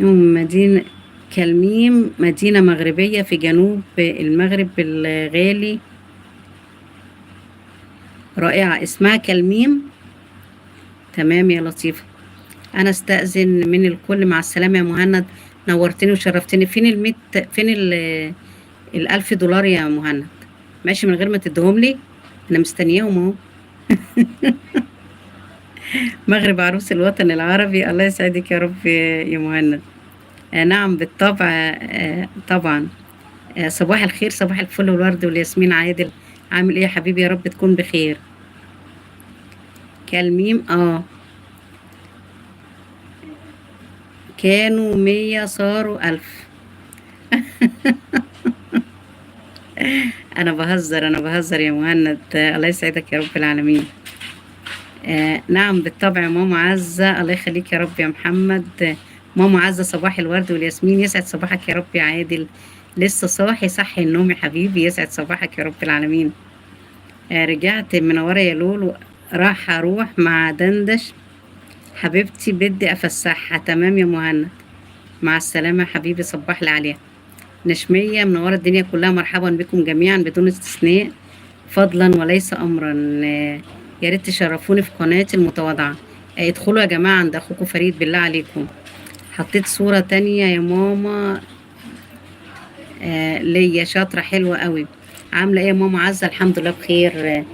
مدينة كلميم، مدينة مغربية في جنوب المغرب الغالي، رائعة، اسمها كلميم. تمام يا لطيفة. أنا استأذن من الكل، مع السلامة يا مهند. نورتني وشرفتني. فين فين $1000 يا مهند؟ ماشي من غير ما تديهم لي؟ أنا مستنياهم أهو. مغرب عروس الوطن العربي، الله يسعدك يا رب يا مهند. نعم بالطبع، طبعا. صباح الخير، صباح الفل والورد والياسمين. عادل، عامل ايه يا حبيبي؟ يا رب تكون بخير. كالميم، كانوا 100 صاروا 1000. أنا بهزر يا مهند. الله يسعدك يا رب العالمين. نعم بالطبع يا ماما عزة، الله يخليك يا رب يا محمد. ماما عزة، صباح الورد والياسمين. يسعد صباحك يا رب يا عادل. لسه صاحي؟ صحي النوم يا حبيبي. يسعد صباحك يا رب العالمين. رجعت منورة يا لولو. راح أروح مع دندش حبيبتي، بدي أفسحها. تمام يا مهند، مع السلامة يا حبيبي. صباح لي عليها. نشمية، منورة الدنيا كلها. مرحبا بكم جميعا بدون استثناء، فضلا وليس أمرا. يا ريت تشرفوني في قناتي المتواضعة. ادخلوا يا جماعة عند أخوكم فريد بالله عليكم. حطيت صورة تانية يا ماما ليا، شاطرة حلوة قوي. عاملة ايه يا ماما عزة؟ الحمد لله بخير.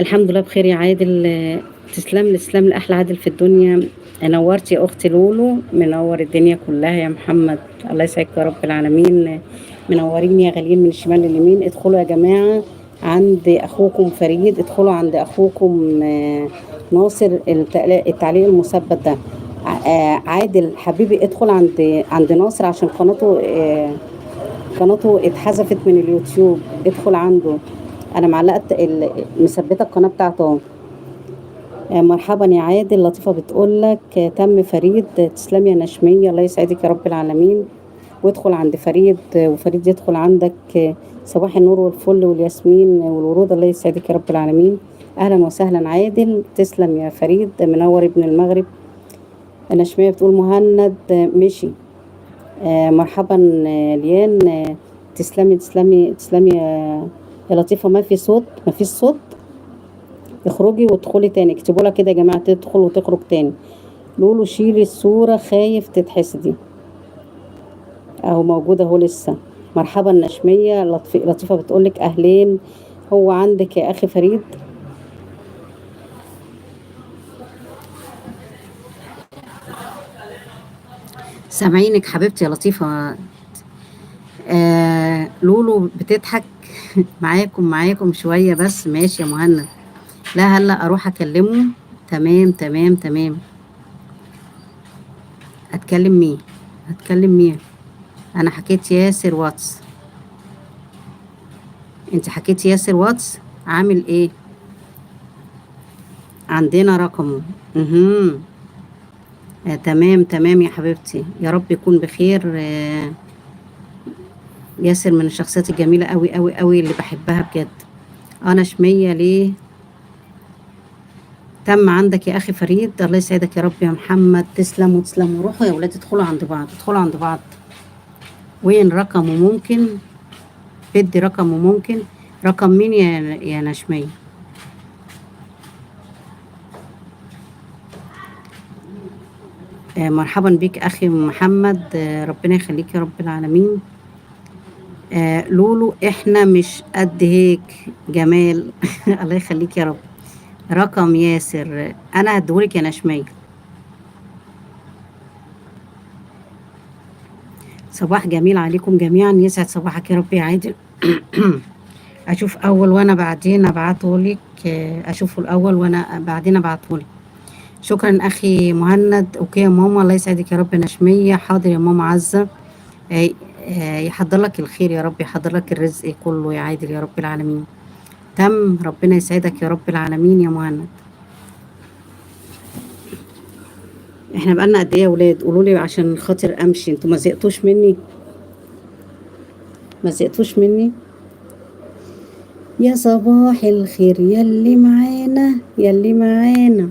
الحمد لله بخير يا عادل. تسلم لي، تسلم لي أحلى عادل في الدنيا. نورت يا أختي لولو، منور الدنيا كلها يا محمد. الله يسعدك يا رب العالمين. منورين يا غاليين من الشمال لليمين. ادخلوا يا جماعة عند أخوكم فريد، ادخلوا عند أخوكم ناصر. التعليق المثبت ده عادل حبيبي، ادخل عند ناصر عشان قناته اتحذفت من اليوتيوب. ادخل عنده، انا معلقه مثبته القناه بتاعته اهو. مرحبا يا عادل. لطيفه بتقول لك تم فريد. تسلمي يا نشميه، الله يسعدك يا رب العالمين. وادخل عند فريد وفريد يدخل عندك. صباح النور والفل والياسمين والورود، الله يسعدك يا رب العالمين. اهلا وسهلا عادل. تسلم يا فريد، منور ابن المغرب. نشميه بتقول مهند مشي. مرحبا ليان. تسلمي تسلمي تسلمي يا لطيفة. ما في صوت، ما فيش صوت. اخرجي وادخلي تاني. اكتبوا لها كده يا جماعة، تدخل وتخرج تاني. لولو شيلي الصورة، خايف تتحسدي. اهو موجودة اهو لسه. مرحبا نشمية. لطيفة بتقولك اهلين. هو عندك يا اخي فريد؟ سامعينك حبيبتي يا لطيفة. لولو بتضحك. معاكم شوية بس. ماشي يا مهند. لا هلا اروح اكلمه. تمام تمام تمام. هتكلم مين؟ انا حكيت ياسر واتس. انت حكيت ياسر واتس؟ عامل ايه؟ عندنا رقمه. اها. تمام تمام يا حبيبتي، يا رب يكون بخير. ياسر من الشخصيات الجميلة قوي قوي قوي اللي بحبها بجد. انا شمية ليه؟ تم عندك يا اخي فريد. الله يسعدك يا رب يا محمد. تسلم وتسلم. روحوا يا ولاد، ادخلوا عند بعض، ادخلوا عند بعض. وين رقمه؟ ممكن بدي رقمه؟ ممكن رقم مين يا نشمية؟ مرحبا بيك أخي محمد. ربنا يخليك يا رب العالمين. لولو إحنا مش قد هيك جمال. الله يخليك يا رب. رقم ياسر أنا هديهولك يا نشمية. صباح جميل عليكم جميعا. يسعد صباحك يا رب يا عادل. أشوف أول وأنا بعدين أبعتهولك. أشوفه الأول وأنا بعدين أبعتهولك. شكرا أخي مهند. أوكي يا ماما، الله يسعدك يا رب. نشمية حاضر يا ماما عزة. يحضر لك الخير يا رب، يحضر لك الرزق كله يا عادل يا رب العالمين. تم. ربنا يسعدك يا رب العالمين يا مهند. احنا بقالنا قد ايه يا ولاد؟ قولوا لي عشان خاطر امشي. انتوا ما زهقتوش مني؟ ما زهقتوش مني؟ يا صباح الخير يلي معانا، يلي معانا.